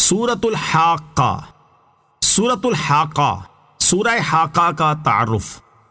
سورۃ الحاقہ، سورۃ الحاقہ، سورہ حاقہ کا تعارف۔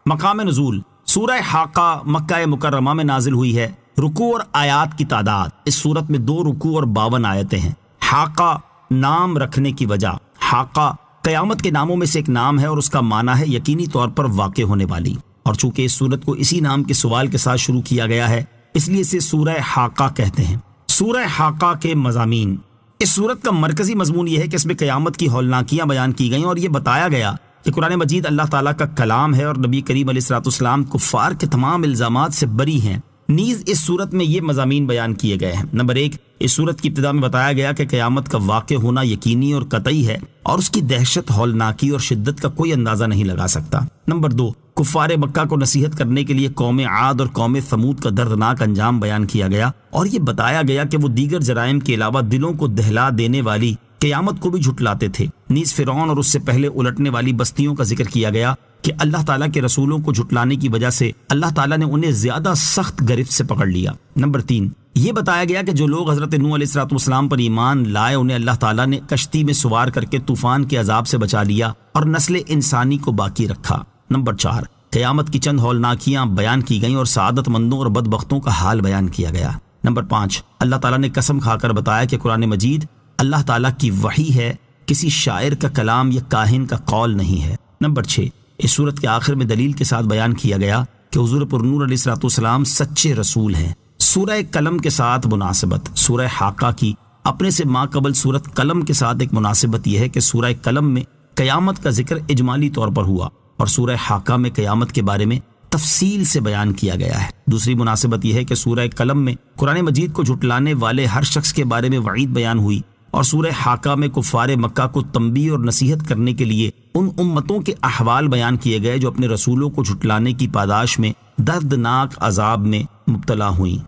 مقام نزول، سورہ حاقہ مکہ مکرمہ میں نازل ہوئی ہے۔ رکوع اور آیات کی تعداد، اس سورت میں 2 رکوع اور 52 آیتیں ہیں۔ حاقہ نام رکھنے کی وجہ، حاقہ قیامت کے ناموں میں سے ایک نام ہے اور اس کا معنی ہے یقینی طور پر واقع ہونے والی، اور چونکہ اس سورت کو اسی نام کے سوال کے ساتھ شروع کیا گیا ہے اس لیے اسے سورہ حاقہ کہتے ہیں۔ سورہ حاقہ کے مضامین، اس سورت کا مرکزی مضمون یہ ہے کہ اس میں قیامت کی ہولناکیاں بیان کی گئیں اور یہ بتایا گیا کہ قرآن مجید اللہ تعالیٰ کا کلام ہے اور نبی کریم علیہ الصلوۃ والسلام کفار کے تمام الزامات سے بری ہیں۔ نیز اس صورت میں یہ مضامین بیان کیے گئے ہیں۔ نمبر 1، اس صورت کی ابتدا میں بتایا گیا کہ قیامت کا واقع ہونا یقینی اور قطعی ہے اور اس کی دہشت، ہولناکی اور شدت کا کوئی اندازہ نہیں لگا سکتا۔ نمبر 2، کفار مکہ کو نصیحت کرنے کے لیے قوم عاد اور قوم ثمود کا دردناک انجام بیان کیا گیا اور یہ بتایا گیا کہ وہ دیگر جرائم کے علاوہ دلوں کو دہلا دینے والی قیامت کو بھی جھٹلاتے تھے۔ نیز فرعون اور اس سے پہلے الٹنے والی بستیوں کا ذکر کیا گیا کہ اللہ تعالیٰ کے رسولوں کو جھٹلانے کی وجہ سے اللہ تعالیٰ نے انہیں زیادہ سخت گرفت سے پکڑ لیا۔ نمبر 3، یہ بتایا گیا کہ جو لوگ حضرت نوح علیہ الصلوۃ والسلام پر ایمان لائے انہیں اللہ تعالیٰ نے کشتی میں سوار کر کے طوفان کے عذاب سے بچا لیا اور نسل انسانی کو باقی رکھا۔ نمبر 4، قیامت کی چند ہولناکیاں بیان کی گئیں اور سعادت مندوں اور بدبختوں کا حال بیان کیا گیا۔ نمبر 5، اللہ تعالیٰ نے قسم کھا کر بتایا کہ قرآن مجید اللہ تعالیٰ کی وحی ہے، کسی شاعر کا کلام یا کاہن کا قول نہیں ہے۔ نمبر 6، اس صورت کے آخر میں دلیل کے ساتھ بیان کیا گیا کہ حضور پرنور علیہ الصلوۃ والسلام سچے رسول ہیں۔ سورہ قلم کے ساتھ مناسبت، سورہ حاقہ کی اپنے سے ماقبل سورت قلم کے ساتھ ایک مناسبت یہ ہے کہ سورہ قلم میں قیامت کا ذکر اجمالی طور پر ہوا اور سورہ حاقہ میں قیامت کے بارے میں تفصیل سے بیان کیا گیا ہے۔ دوسری مناسبت یہ ہے کہ سورہ قلم میں قرآن مجید کو جھٹلانے والے ہر شخص کے بارے میں وعید بیان ہوئی اور سورہ حاقہ میں کفار مکہ کو تنبیہ اور نصیحت کرنے کے لیے ان امتوں کے احوال بیان کیے گئے جو اپنے رسولوں کو جھٹلانے کی پاداش میں دردناک عذاب میں مبتلا ہوئیں۔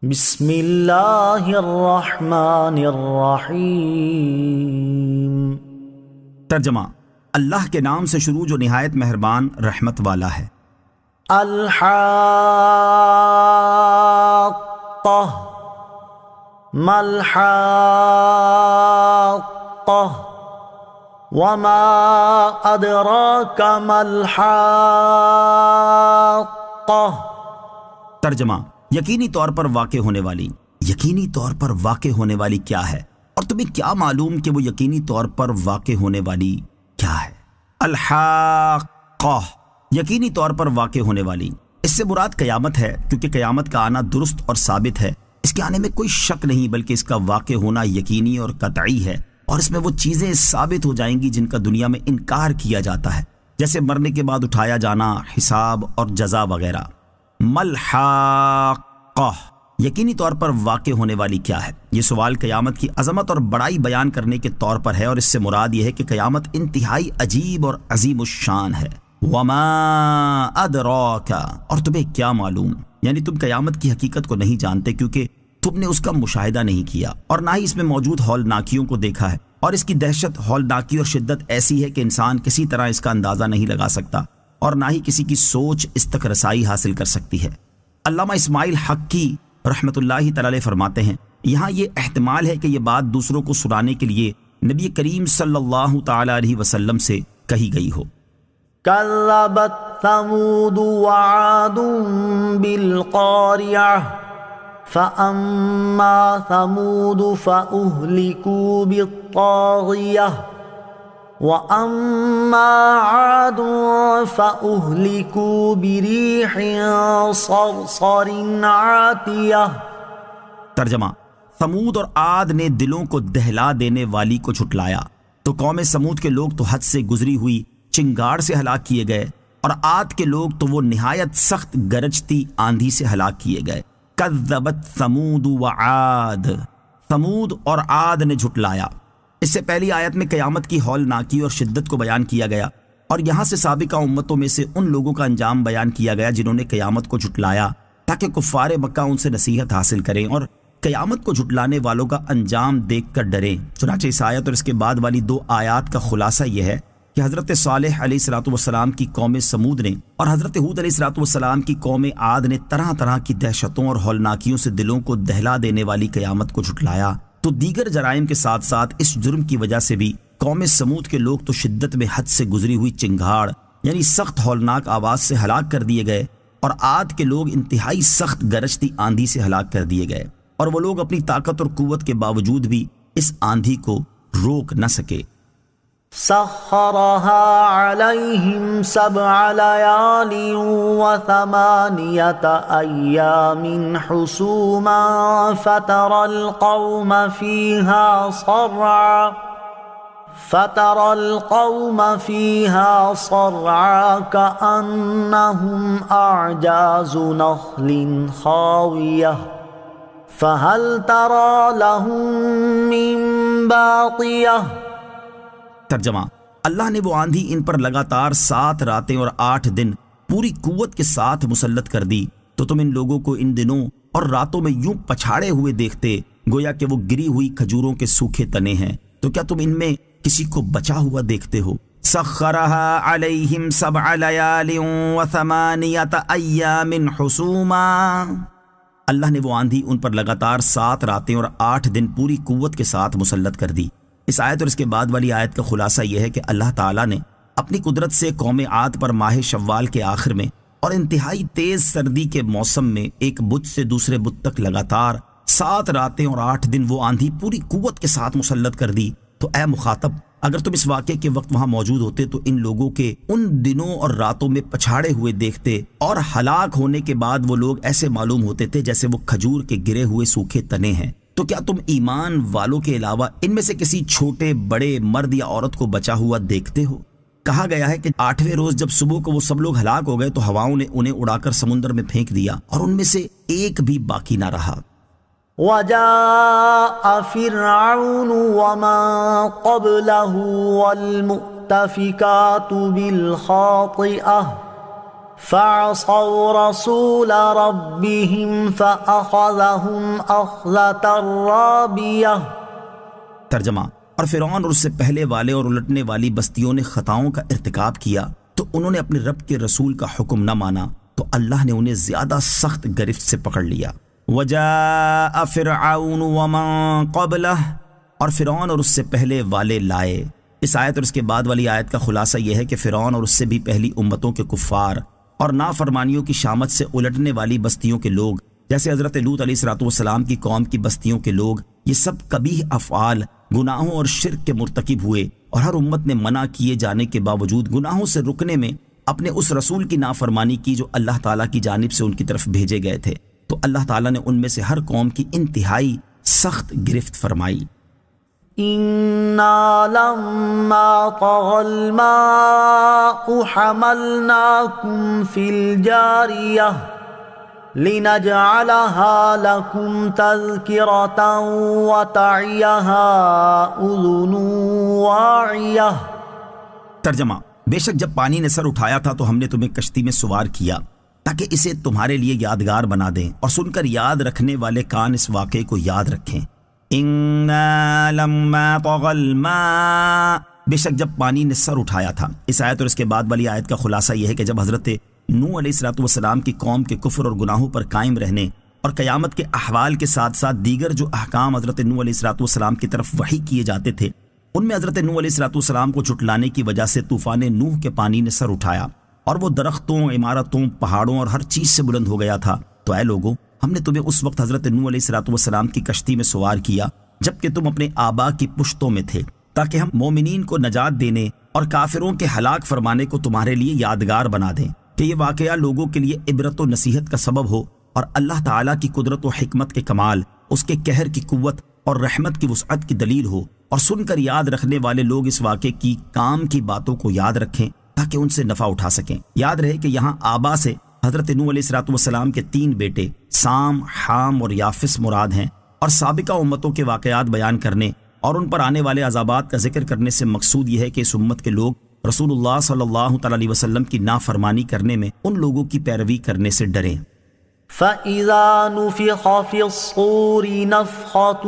بسم اللہ الرحمن الرحیم۔ ترجمہ، اللہ کے نام سے شروع جو نہایت مہربان رحمت والا ہے۔ الحاقہ، ما الحاقہ وما ادراک ما الحاقہ۔ ترجمہ، یقینی طور پر واقع ہونے والی، یقینی طور پر واقع ہونے والی کیا ہے اور تمہیں کیا معلوم کہ وہ یقینی طور پر واقع ہونے والی کیا ہے؟ الحاقہ، یقینی طور پر واقع ہونے والی، اس سے مراد قیامت ہے کیونکہ قیامت کا آنا درست اور ثابت ہے، اس کے آنے میں کوئی شک نہیں بلکہ اس کا واقع ہونا یقینی اور قطعی ہے، اور اس میں وہ چیزیں ثابت ہو جائیں گی جن کا دنیا میں انکار کیا جاتا ہے، جیسے مرنے کے بعد اٹھایا جانا، حساب اور جزا وغیرہ۔ ملحاقہ، یقینی طور پر واقع ہونے والی کیا ہے؟ یہ سوال قیامت کی عظمت اور بڑائی بیان کرنے کے طور پر ہے اور اس سے مراد یہ ہے کہ قیامت انتہائی عجیب اور عظیم الشان ہے۔ وما ادراک، اور تمہیں کیا معلوم، یعنی تم قیامت کی حقیقت کو نہیں جانتے کیونکہ تم نے اس کا مشاہدہ نہیں کیا اور نہ ہی اس میں موجود ہولناکیوں کو دیکھا ہے، اور اس کی دہشت، ہولناکی اور شدت ایسی ہے کہ انسان کسی طرح اس کا اندازہ نہیں لگا سکتا اور نہ ہی کسی کی سوچ اس تک رسائی حاصل کر سکتی ہے۔ علامہ اسماعیل حقی رحمۃ اللہ تعالی علیہ فرماتے ہیں، یہاں یہ احتمال ہے کہ یہ بات دوسروں کو سنانے کے لیے نبی کریم صلی اللہ تعالی علیہ وسلم سے کہی گئی ہو۔ کذبت ثمود وعاد بالقاریہ فأما ثمود فأهلكوا بالطاغیہ وأما عاد فأهلكوا بريح صرصر عاتیہ۔ ترجمہ، ثمود اور عاد نے دلوں کو دہلا دینے والی کو جھٹلایا تو قوم ثمود کے لوگ تو حد سے گزری ہوئی چنگاڑ سے ہلاک کیے گئے اور عاد کے لوگ تو وہ نہایت سخت گرجتی آندھی سے ہلاک کیے گئے۔ کذبت ثمود وعاد، ثمود اور عاد نے جھٹلایا۔ اس سے پہلی آیت میں قیامت کی ہولناکی اور شدت کو بیان کیا گیا اور یہاں سے سابقہ امتوں میں سے ان لوگوں کا انجام بیان کیا گیا جنہوں نے قیامت کو جھٹلایا تاکہ کفار مکہ ان سے نصیحت حاصل کریں اور قیامت کو جھٹلانے والوں کا انجام دیکھ کر ڈریں۔ چنانچہ اس آیت اور اس کے بعد والی 2 آیات کا خلاصہ یہ ہے کہ حضرت صالح علیہ الصلوۃ والسلام کی قوم سمود نے اور حضرت ہود علیہ الصلوۃ والسلام کی قوم عاد نے طرح طرح کی دہشتوں اور ہولناکیوں سے دلوں کو دہلا دینے والی قیامت کو جھٹلایا تو دیگر جرائم کے ساتھ ساتھ اس جرم کی وجہ سے بھی قوم سمود کے لوگ تو شدت میں حد سے گزری ہوئی چنگھاڑ یعنی سخت ہولناک آواز سے ہلاک کر دیے گئے، اور عاد کے لوگ انتہائی سخت گرجتی آندھی سے ہلاک کر دیے گئے، اور وہ لوگ اپنی طاقت اور قوت کے باوجود بھی اس آندھی کو روک نہ سکے۔ سخرها عليهم 7 ليال و8 أيام حسوما فترى القوم فيها صرعا كأنهم أعجاز نخل خاوية فهل ترى لهم من باقية۔ ترجمہ: اللہ نے وہ آندھی ان پر لگاتار 7 راتیں اور 8 دن پوری قوت کے ساتھ مسلط کر دی، تو تم ان لوگوں کو ان دنوں اور راتوں میں یوں پچھاڑے ہوئے دیکھتے گویا کہ وہ گری ہوئی کھجوروں کے سوکھے تنے ہیں، تو کیا تم ان میں کسی کو بچا ہوا دیکھتے ہو؟ سخرها علیہم 7 لیال و8 ایام حسوما، اللہ نے وہ آندھی ان پر لگاتار 7 راتیں اور 8 دن پوری قوت کے ساتھ مسلط کر دی۔ اس آیت اور اس کے بعد والی آیت کا خلاصہ یہ ہے کہ اللہ تعالیٰ نے اپنی قدرت سے قوم عاد پر ماہ شوال کے آخر میں اور انتہائی تیز سردی کے موسم میں ایک بت سے دوسرے بت تک لگاتار 7 راتیں اور 8 دن وہ آندھی پوری قوت کے ساتھ مسلط کر دی۔ تو اے مخاطب، اگر تم اس واقعے کے وقت وہاں موجود ہوتے تو ان لوگوں کے ان دنوں اور راتوں میں پچھاڑے ہوئے دیکھتے، اور ہلاک ہونے کے بعد وہ لوگ ایسے معلوم ہوتے تھے جیسے وہ کھجور کے گرے ہوئے سوکھے تنے ہیں۔ تو کیا تم ایمان والوں کے علاوہ ان میں سے کسی چھوٹے بڑے مرد یا عورت کو بچا ہوا دیکھتے ہو؟ کہا گیا ہے کہ 8ویں روز جب صبح کو وہ سب لوگ ہلاک ہو گئے تو ہواؤں نے انہیں اڑا کر سمندر میں پھینک دیا اور ان میں سے ایک بھی باقی نہ رہا۔ وجاء فرعون ومن قبله والمؤتفكات بالخاطئة فعصوا رسول ربهم فأخذهم أخذة رابية۔ ترجمہ: اور فرعون اور اس سے پہلے والے اور الٹنے والی بستیوں نے خطاؤں کا ارتکاب کیا تو انہوں نے اپنے رب کے رسول کا حکم نہ مانا تو اللہ نے انہیں زیادہ سخت گرفت سے پکڑ لیا۔ وجاء فرعون ومن قبلہ، اور فرعون اور اس سے پہلے والے لائے۔ اس آیت اور اس کے بعد والی آیت کا خلاصہ یہ ہے کہ فرعون اور اس سے بھی پہلی امتوں کے کفار اور نافرمانیوں کی شامت سے الٹنے والی بستیوں کے لوگ جیسے حضرت لوط علیہ السلام کی قوم کی بستیوں کے لوگ، یہ سب قبیح افعال، گناہوں اور شرک کے مرتکب ہوئے، اور ہر امت نے منع کیے جانے کے باوجود گناہوں سے رکنے میں اپنے اس رسول کی نافرمانی کی جو اللہ تعالیٰ کی جانب سے ان کی طرف بھیجے گئے تھے، تو اللہ تعالیٰ نے ان میں سے ہر قوم کی انتہائی سخت گرفت فرمائی۔ إنا لما طغى الماء حملناكم في الجارية لنجعلها لكم تذكرة وتعيها أذن واعية۔ ترجمہ: بے شک جب پانی نے سر اٹھایا تھا تو ہم نے تمہیں کشتی میں سوار کیا تاکہ اسے تمہارے لیے یادگار بنا دیں اور سن کر یاد رکھنے والے کان اس واقعے کو یاد رکھیں۔ اِنَّا لَمَّا طَغَى الْمَاءُ، بے شک جب پانی نے سر اٹھایا تھا۔ اس آیت اور اس کے بعد والی آیت کا خلاصہ یہ ہے کہ جب حضرت نوح علیہ السلام کی قوم کے کفر اور گناہوں پر قائم رہنے اور قیامت کے احوال کے ساتھ ساتھ دیگر جو احکام حضرت نوح علیہ السلام کی طرف وحی کیے جاتے تھے، ان میں حضرت نوح علیہ السلام کو جھٹلانے کی وجہ سے طوفان نوح کے پانی نے سر اٹھایا اور وہ درختوں، عمارتوں، پہاڑوں اور ہر چیز سے بلند ہو گیا تھا۔ تو اے لوگوں، ہم نے تمہیں اس وقت حضرت نوح علیہ السلام کی کشتی میں سوار کیا جبکہ تم اپنے آبا کی پشتوں میں تھے، تاکہ ہم مومنین کو نجات دینے اور کافروں کے ہلاک فرمانے کو تمہارے لیے یادگار بنا دیں، کہ یہ واقعہ لوگوں کے لیے عبرت و نصیحت کا سبب ہو اور اللہ تعالیٰ کی قدرت و حکمت کے کمال، اس کے قہر کی قوت اور رحمت کی وسعت کی دلیل ہو، اور سن کر یاد رکھنے والے لوگ اس واقعے کی کام کی باتوں کو یاد رکھیں تاکہ ان سے نفع اٹھا سکیں۔ یاد رہے کہ یہاں آبا سے حضرت نوح علیہ السلام کے 3 بیٹے سام، حام اور یافس مراد ہیں، اور سابقہ امتوں کے واقعات بیان کرنے اور ان پر آنے والے عذابات کا ذکر کرنے سے مقصود یہ ہے کہ اس امت کے لوگ رسول اللہ صلی اللہ تعالی علیہ وسلم کی نافرمانی کرنے میں ان لوگوں کی پیروی کرنے سے ڈریں۔ فَإِذَا نُفِخَ فِي الصُّورِ نَفْخَةٌ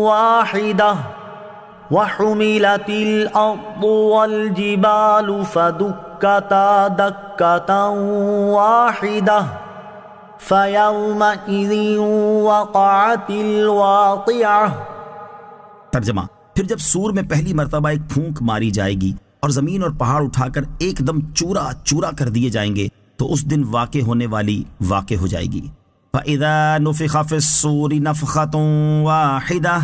وَاحِدَةٌ وَحُمِلَتِ الْأَرْضُ وَالْجِبَالُ فَدُكَّتَا دَكَّةً وَاحِدَةً فَيَوْمَئِذٍ وَقَعَتِ الْوَاقِعَةُ ترجمہ: پھر جب سور میں پہلی مرتبہ ایک پھونک ماری جائے گی اور زمین اور پہاڑ اٹھا کر ایک دم چورا چورا کر دیے جائیں گے تو اس دن واقع ہونے والی واقع ہو جائے گی۔ فَإِذَا نُفِخَ فِي الصُّورِ نَفْخَةٌ وَاحِدَةٌ،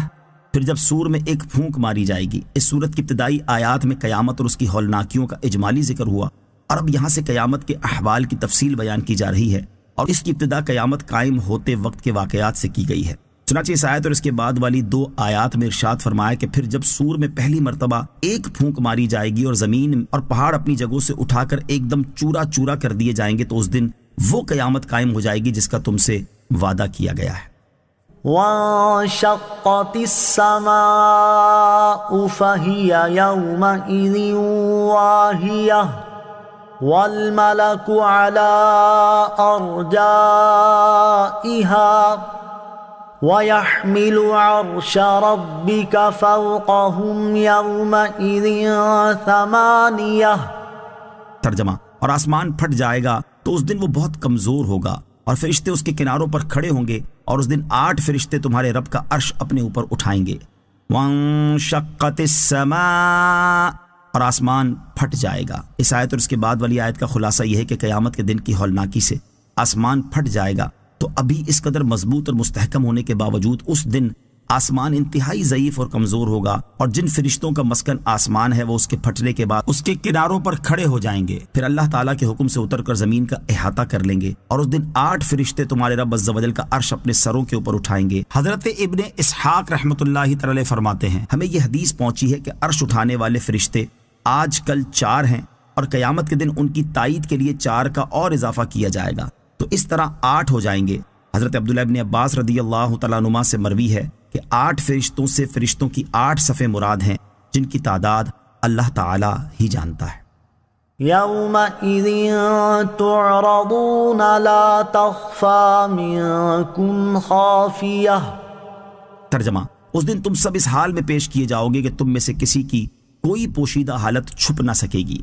پھر جب سور میں ایک پھونک ماری جائے گی۔ اس صورت کی ابتدائی آیات میں قیامت اور اس کی ہولناکیوں کا اجمالی ذکر ہوا، اور اب یہاں سے قیامت کے احوال کی تفصیل بیان کی جا رہی ہے، اور اس کی ابتدا قیامت قائم ہوتے وقت کے واقعات سے کی گئی ہے۔ چنانچہ اس آیت اور اس کے بعد والی 2 آیات میں ارشاد فرمایا کہ پھر جب سور میں پہلی مرتبہ ایک پھونک ماری جائے گی اور زمین اور پہاڑ اپنی جگہوں سے اٹھا کر ایک دم چورا چورا کر دیے جائیں گے تو اس دن وہ قیامت قائم ہو جائے گی جس کا تم سے وعدہ کیا گیا ہے۔ وانشقت السماء فهي يومئذ واهية والملك على أرجائها وَيَحْمِلُ عَرْشَ رَبِّكَ فَوْقَهُمْ يَوْمَئِذٍ ثَمَانِيَةٌ۔ ترجمہ: اور آسمان پھٹ جائے گا تو اس دن وہ بہت کمزور ہوگا اور فرشتے اس کے کناروں پر کھڑے ہوں گے، اور اس دن 8 فرشتے تمہارے رب کا عرش اپنے اوپر اٹھائیں گے۔ وَانشَقَّتِ السَّمَاءُ، اور آسمان پھٹ جائے گا۔ اس آیت اور اس کے بعد والی آیت کا خلاصہ یہ ہے کہ قیامت کے دن کی ہولناکی سے آسمان پھٹ جائے گا، تو ابھی اس قدر مضبوط اور مستحکم ہونے کے باوجود اس دن آسمان انتہائی ضعیف اور کمزور ہوگا، اور جن فرشتوں کا مسکن آسمان ہے وہ اس کے پھٹنے کے بعد اس کے کناروں پر کھڑے ہو جائیں گے، پھر اللہ تعالیٰ کے حکم سے اتر کر زمین کا احاطہ کر لیں گے، اور اس دن 8 فرشتے تمہارے رب عز و جل کا عرش اپنے سروں کے اوپر اٹھائیں گے۔ حضرت ابن اسحاق رحمۃ اللہ تعالی فرماتے ہیں، ہمیں یہ حدیث پہنچی ہے کہ عرش اٹھانے والے فرشتے آج کل 4 ہیں، اور قیامت کے دن ان کی تائید کے لیے 4 کا اور اضافہ کیا جائے گا، تو اس طرح 8 ہو جائیں گے۔ حضرت عبداللہ ابن عباس رضی اللہ تعالیٰ عنہما سے مروی ہے کہ 8 فرشتوں سے فرشتوں کی 8 صفیں مراد ہیں، جن کی تعداد اللہ تعالیٰ ہی جانتا ہے۔ يَوْمَئِذٍ تُعْرَضُونَ لَا تَخْفَى مِنكُمْ خَافِيَةٌ۔ ترجمہ: اس دن تم سب اس حال میں پیش کیے جاؤ گے کہ تم میں سے کسی کی کوئی پوشیدہ حالت چھپ نہ سکے گی۔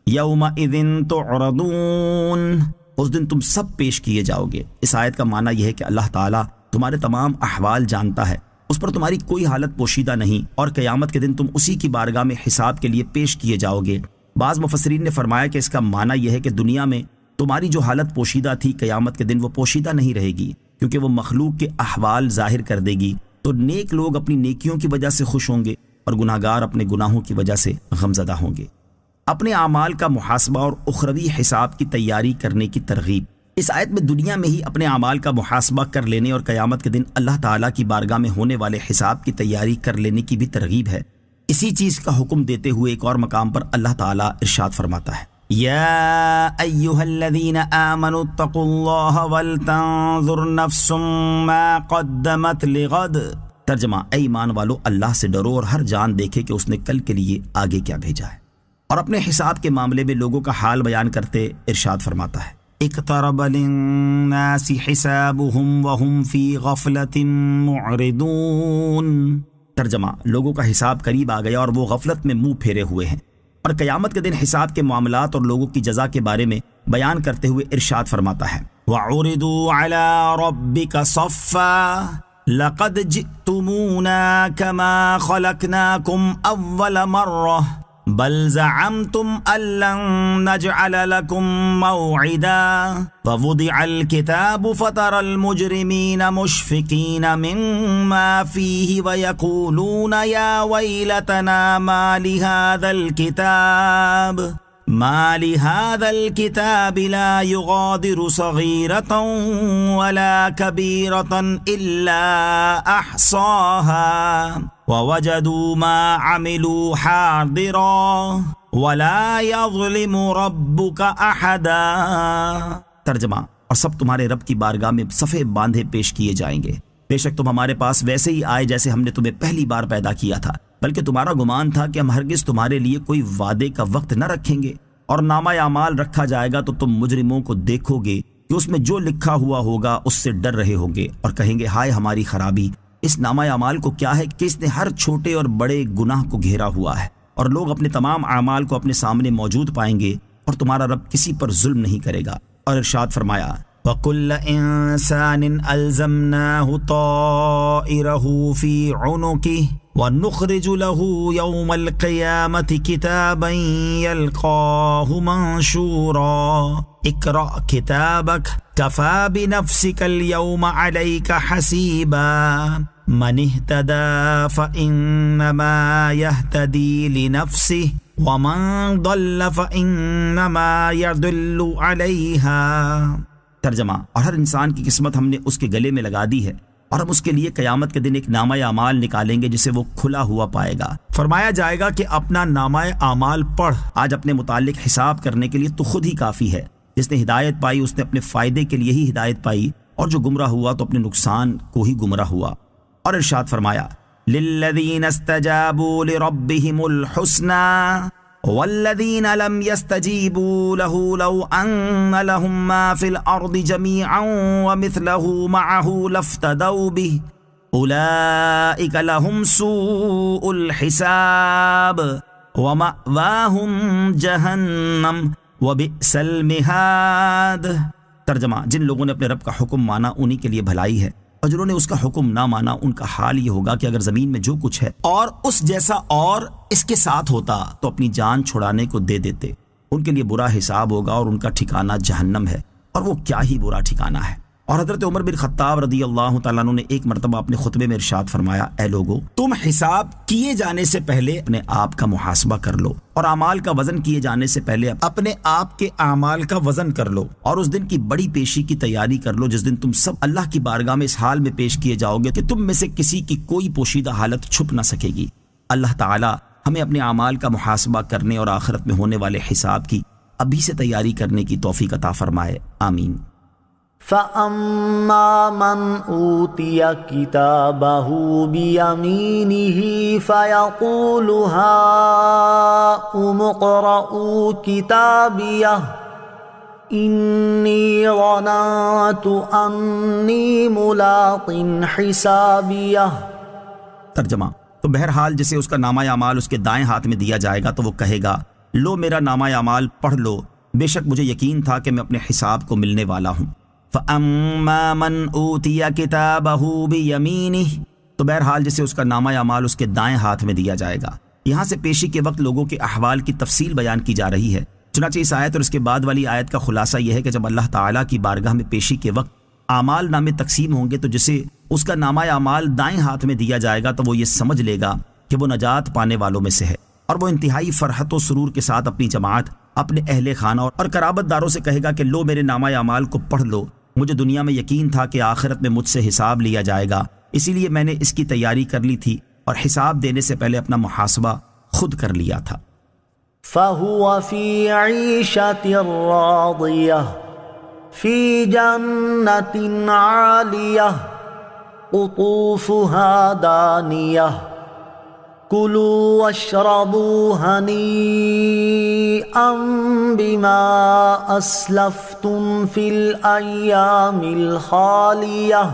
يَوْمَئِذٍ تُعْرَضُونَ، اس دن تم سب پیش کیے جاؤ گے۔ اس آیت کا معنی یہ ہے کہ اللہ تعالیٰ تمہارے تمام احوال جانتا ہے، اس پر تمہاری کوئی حالت پوشیدہ نہیں، اور قیامت کے دن تم اسی کی بارگاہ میں حساب کے لیے پیش کیے جاؤ گے۔ بعض مفسرین نے فرمایا کہ اس کا معنی یہ ہے کہ دنیا میں تمہاری جو حالت پوشیدہ تھی قیامت کے دن وہ پوشیدہ نہیں رہے گی، کیونکہ وہ مخلوق کے احوال ظاہر کر دے گی، تو نیک لوگ اپنی نیکیوں کی وجہ سے خوش ہوں گے اور گناہگار اپنے گناہوں کی وجہ سے غمزدہ ہوں گے۔ اپنے اعمال کا محاسبہ اور اخروی حساب کی تیاری کرنے کی ترغیب۔ اس آیت میں دنیا میں ہی اپنے اعمال کا محاسبہ کر لینے اور قیامت کے دن اللہ تعالیٰ کی بارگاہ میں ہونے والے حساب کی تیاری کر لینے کی بھی ترغیب ہے۔ اسی چیز کا حکم دیتے ہوئے ایک اور مقام پر اللہ تعالیٰ ارشاد فرماتا ہے، یا ایھا الذین آمنوا اتقوا اللہ ولتنظر نفس ما قدمت لغد۔ ترجمہ: اے ایمان والو، اللہ سے ڈرو اور ہر جان دیکھے کہ اس نے کل کے لیے آگے کیا بھیجا ہے۔ اور اپنے حساب کے معاملے میں لوگوں کا حال بیان کرتے ارشاد فرماتا ہے، اقترب للناس حسابهم وهم فی غفلۃ معرضون۔ ترجمہ: لوگوں کا حساب قریب آ گیا اور وہ غفلت میں منہ پھیرے ہوئے ہیں۔ اور قیامت کے دن حساب کے معاملات اور لوگوں کی جزا کے بارے میں بیان کرتے ہوئے ارشاد فرماتا ہے، وَعُرِضُوا عَلَىٰ رَبِّكَ صَفًّا لَقَدْ جِئْتُمُونَا كَمَا خَلَقْنَاكُمْ أَوَّلَ مَرَّةٍ بل زعمتم أن لن نجعل لكم موعدا ووضع الكتاب فترى المجرمين مشفقين مما فيه ويقولون يا ويلتنا ما لهذا الكتاب لا يغادر صغيرة ولا كبيرة إلا أحصاها وَوَجَدُوا مَا عَمِلُوا حَاضِرًا وَلَا يَظْلِمُ رَبُّكَ أَحَدًا۔ ترجمہ: اور سب تمہارے رب کی بارگاہ میں صفے باندھے پیش کیے جائیں گے، بے شک تم ہمارے پاس ویسے ہی آئے جیسے ہم نے تمہیں پہلی بار پیدا کیا تھا، بلکہ تمہارا گمان تھا کہ ہم ہرگز تمہارے لیے کوئی وعدے کا وقت نہ رکھیں گے، اور نامہ اعمال رکھا جائے گا تو تم مجرموں کو دیکھو گے کہ اس میں جو لکھا ہوا ہوگا اس سے ڈر رہے ہوں گے، اور کہیں گے ہائے ہماری خرابی، اس نامہ اعمال کو کیا ہے کہ اس نے ہر چھوٹے اور بڑے گناہ کو گھیرا ہوا ہے، اور لوگ اپنے تمام اعمال کو اپنے سامنے موجود پائیں گے، اور تمہارا رب کسی پر ظلم نہیں کرے گا۔ اور ارشاد فرمایا، وَكُلَّ إِنسَانٍ أَلْزَمْنَاهُ طَائِرَهُ فِي عُنُقِهِ وَنُخْرِجُ لَهُ يَوْمَ الْقِيَامَةِ كِتَابًا يَلْقَاهُ مَنشُورًا اقْرَأْ كِتَابَكَ كَفَى بِنَفْسِكَ الْيَوْمَ عَلَيْكَ حَسِيبًا مَنِ اهْتَدَى فَإِنَّمَا يَهْتَدِي لِنَفْسِهِ وَمَنْ ضَلَّ فَإِنَّمَا يَضِلُّ عَلَيْهَا۔ ترجمہ، اور ہر انسان کی قسمت ہم نے اس کے گلے میں لگا دی ہے، اور ہم اس کے لیے قیامت کے دن ایک نامہ اعمال نکالیں گے جسے وہ کھلا ہوا پائے گا۔ فرمایا جائے گا کہ اپنا نامہ اعمال پڑھ، آج اپنے متعلق حساب کرنے کے لیے تو خود ہی کافی ہے۔ جس نے ہدایت پائی اس نے اپنے فائدے کے لیے ہی ہدایت پائی، اور جو گمراہ ہوا تو اپنے نقصان کو ہی گمراہ ہوا۔ اور ارشاد فرمایا للذین استجابوا لربهم الحسنى والذین لم يستجیبوا له لو ان لهم ما في الارض جميعا ومثله معه لافتدوا به اولئک لهم سوء الحساب ومأواهم جہنم وبئس المہاد۔ ترجمہ، جن لوگوں نے اپنے رب کا حکم مانا انہی کے لیے بھلائی ہے، اور جنہوں نے اس کا حکم نہ مانا ان کا حال یہ ہوگا کہ اگر زمین میں جو کچھ ہے اور اس جیسا اور اس کے ساتھ ہوتا تو اپنی جان چھڑانے کو دے دیتے۔ ان کے لیے برا حساب ہوگا اور ان کا ٹھکانہ جہنم ہے، اور وہ کیا ہی برا ٹھکانہ ہے۔ اور حضرت عمر بن خطاب رضی اللہ تعالیٰ عنہ نے ایک مرتبہ اپنے خطبے میں ارشاد فرمایا، اے لوگو، تم حساب کیے جانے سے پہلے اپنے آپ کا محاسبہ کر لو، اور اعمال کا وزن کیے جانے سے پہلے اپنے آپ کے اعمال کا وزن کر لو، اور اس دن کی بڑی پیشی کی تیاری کر لو جس دن تم سب اللہ کی بارگاہ میں اس حال میں پیش کیے جاؤ گے کہ تم میں سے کسی کی کوئی پوشیدہ حالت چھپ نہ سکے گی۔ اللہ تعالیٰ ہمیں اپنے اعمال کا محاسبہ کرنے اور آخرت میں ہونے والے حساب کی ابھی سے تیاری کرنے کی توفیق عطا فرمائے، آمین۔ فَأَمَّا مَنْ أُوتِيَ كِتَابَهُ بِيَمِينِهِ فَيَقُولُ هَاؤُمُ اقْرَءُوا كِتَابِيَهْ إِنِّي ظَنَنتُ أَنِّي مُلَاقٍ حِسَابِيَهْ۔ ترجمہ، تو بہرحال جسے اس کا نامہ اعمال اس کے دائیں ہاتھ میں دیا جائے گا تو وہ کہے گا، لو میرا نامہ اعمال پڑھ لو، بے شک مجھے یقین تھا کہ میں اپنے حساب کو ملنے والا ہوں۔ فَأَمَّا مَنْ أُوتِيَ كِتَابَهُ بِيَمِينِهِ، تو بہرحال جسے اس کا نامہ اعمال اس کے دائیں ہاتھ میں دیا جائے گا۔ یہاں سے پیشی کے وقت لوگوں کے احوال کی تفصیل بیان کی جا رہی ہے، چنانچہ اس آیت اور اس کے بعد والی آیت کا خلاصہ یہ ہے کہ جب اللہ تعالیٰ کی بارگاہ میں پیشی کے وقت اعمال نامے تقسیم ہوں گے تو جسے اس کا نامہ اعمال دائیں ہاتھ میں دیا جائے گا تو وہ یہ سمجھ لے گا کہ وہ نجات پانے والوں میں سے ہے، اور وہ انتہائی فرحت و سرور کے ساتھ اپنی جماعت، اپنے اہل خانہ اور قرابت داروں سے کہے گا کہ لو میرے نامہ اعمال کو پڑھ لو، مجھے دنیا میں یقین تھا کہ آخرت میں مجھ سے حساب لیا جائے گا، اسی لیے میں نے اس کی تیاری کر لی تھی اور حساب دینے سے پہلے اپنا محاسبہ خود کر لیا تھا۔ فَهُوَ فِي عِيشَةٍ رَاضِيَةٍ فِي جَنَّةٍ عَالِيَةٍ قُطُوفُهَا دَانِيَةٌ كُلُوا وَاشْرَبُوا هَنِيئًا بِمَا أَسْلَفْتُمْ فِي الْأَيَّامِ الْخَالِيَةِ۔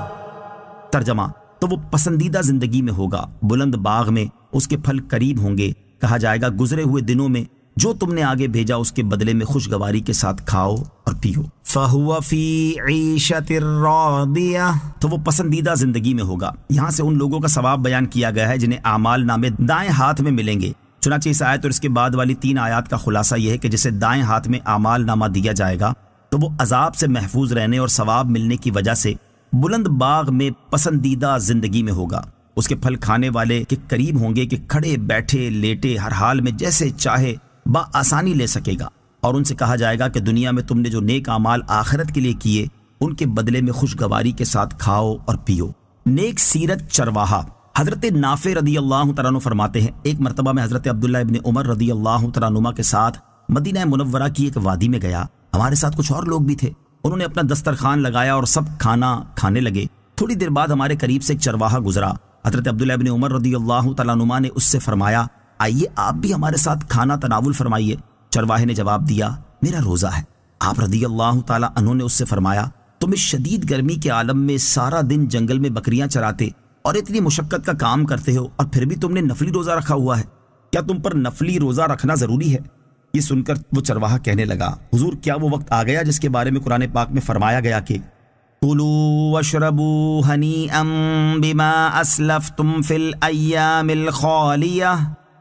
ترجمہ، تو وہ پسندیدہ زندگی میں ہوگا، بلند باغ میں اس کے پھل قریب ہوں گے، کہا جائے گا گزرے ہوئے دنوں میں جو تم نے آگے بھیجا اس کے بدلے میں خوشگواری کے ساتھ کھاؤ اور پیو۔ فَهُوَ فِي عِيشَةٍ رَاضِيَةٍ، تو وہ پسندیدہ زندگی میں ہوگا۔ یہاں سے ان لوگوں کا ثواب بیان کیا گیا ہے جنہیں اعمال نامے دائیں ہاتھ میں ملیں گے، چنانچہ اس آیت اور اس کے بعد والی 3 آیات کا خلاصہ یہ ہے کہ جسے دائیں ہاتھ میں اعمال نامہ دیا جائے گا تو وہ عذاب سے محفوظ رہنے اور ثواب ملنے کی وجہ سے بلند باغ میں پسندیدہ زندگی میں ہوگا، اس کے پھل کھانے والے کے قریب ہوں گے کہ کھڑے بیٹھے لیٹے ہر حال میں جیسے چاہے بآسانی لے سکے گا، اور ان سے کہا جائے گا کہ دنیا میں تم نے جو نیک اعمال آخرت کے لیے کیے ان کے بدلے میں خوشگواری کے ساتھ کھاؤ اور پیو۔ نیک سیرت چرواہا حضرت نافع رضی اللہ تعالیٰ عنہ فرماتے ہیں، ایک مرتبہ میں حضرت عبداللہ ابن عمر رضی اللہ تعالیٰ عنہ کے ساتھ مدینہ منورہ کی ایک وادی میں گیا، ہمارے ساتھ کچھ اور لوگ بھی تھے، انہوں نے اپنا دسترخوان لگایا اور سب کھانا کھانے لگے۔ تھوڑی دیر بعد ہمارے قریب سے ایک چرواہا گزرا، حضرت عبداللہ ابن عمر رضی اللہ تعالیٰ عنہ نے اس سے فرمایا، آئیے آپ بھی ہمارے ساتھ کھانا تناول فرمائیے۔ چرواہے نے جواب دیا، میرا روزہ ہے۔ آپ رضی اللہ تعالیٰ عنہ نے اس سے فرمایا، تم اس شدید گرمی کے عالم میں سارا دن جنگل میں بکریاں چراتے اور اتنی مشقت کا کام کرتے ہو اور پھر بھی تم نے نفلی روزہ رکھا ہوا ہے، کیا تم پر نفلی روزہ رکھنا ضروری ہے؟ یہ سن کر وہ چرواہا کہنے لگا، حضور کیا وہ وقت آ گیا جس کے بارے میں قرآن پاک میں فرمایا گیا کہ کلوا واشربوا ہنیئا بما اسلفتم فی الایام الخالیہ۔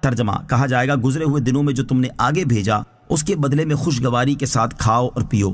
ترجمہ، کہا جائے گا گزرے ہوئے دنوں میں جو تم نے آگے بھیجا اس کے بدلے میں خوشگواری کے ساتھ کھاؤ اور پیو۔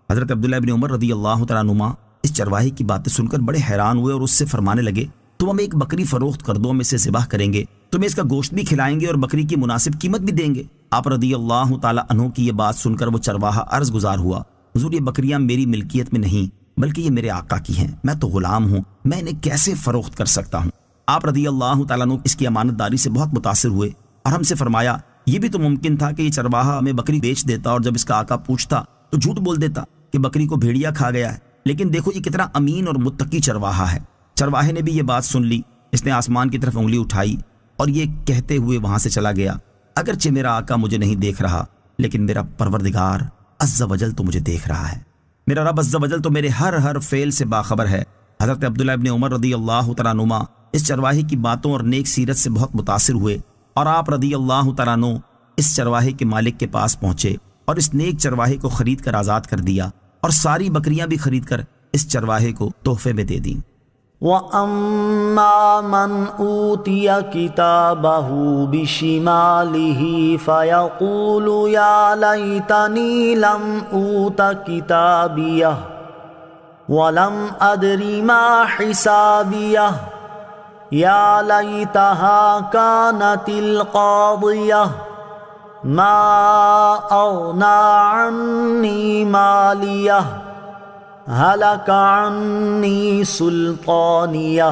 حضرت عبداللہ ابن عمر رضی اللہ تعالیٰ عنہما اس چرواہے کی باتیں سن کر بڑے حیران ہوئے اور اس سے فرمانے لگے، تم ہمیں ایک بکری فروخت کر دو، ہم اسے ذبح کریں گے، تمہیں اس کا گوشت بھی کھلائیں گے اور بکری کی مناسب قیمت بھی دیں گے۔ آپ رضی اللہ تعالیٰ عنہ کی یہ بات سن کر وہ چرواہا عرض گزار ہوا، حضور یہ بکریاں میری ملکیت میں نہیں بلکہ یہ میرے آقا کی ہیں، میں تو غلام ہوں، میں انہیں کیسے فروخت کر سکتا ہوں؟ آپ رضی اللہ تعالیٰ عنہ اس کی امانت داری سے بہت متاثر ہوئے اور ہم سے فرمایا، یہ بھی تو ممکن تھا کہ یہ چرواہا ہمیں بکری بیچ دیتا اور جب اس کا آقا پوچھتا تو جھوٹ بول دیتا کہ بکری کو بھیڑیا کھا گیا ہے، لیکن دیکھو یہ کتنا امین اور متقی چرواہا ہے۔ چرواہے نے بھی یہ بات سن لی، اس نے آسمان کی طرف انگلی اٹھائی اور یہ کہتے ہوئے وہاں سے چلا گیا، اگرچہ میرا آقا مجھے نہیں دیکھ رہا لیکن میرا پروردگار عز و جل تو مجھے دیکھ رہا ہے، میرا رب عز و جل تو میرے ہر فعل سے باخبر ہے۔ حضرت عبداللہ ابن عمر رضی اللہ تعالیٰ عنہما اس چرواہے کی باتوں اور نیک سیرت سے بہت متاثر ہوئے اور آپ رضی اللہ تعالیٰ عنہ اس چرواہے کے مالک کے پاس پہنچے اور اس نیک چرواہے کو خرید کر آزاد کر دیا اور ساری بکریاں بھی خرید کر اس چرواہے کو تحفے میں دے دیں۔ وَأَمَّا مَنْ أُوتِيَ كِتَابَهُ بِشِمَالِهِ فَيَقُولُ يَا لَيْتَنِي لَمْ أُوتَ كِتَابِيَهْ وَلَمْ أَدْرِ مَا حِسَابِيَهْ يَا لَيْتَهَا كَانَتِ الْقَاضِيَةَ مَا أَغْنَى عَنِّي مَالِيَهْ ہلک عنی سلطانیہ۔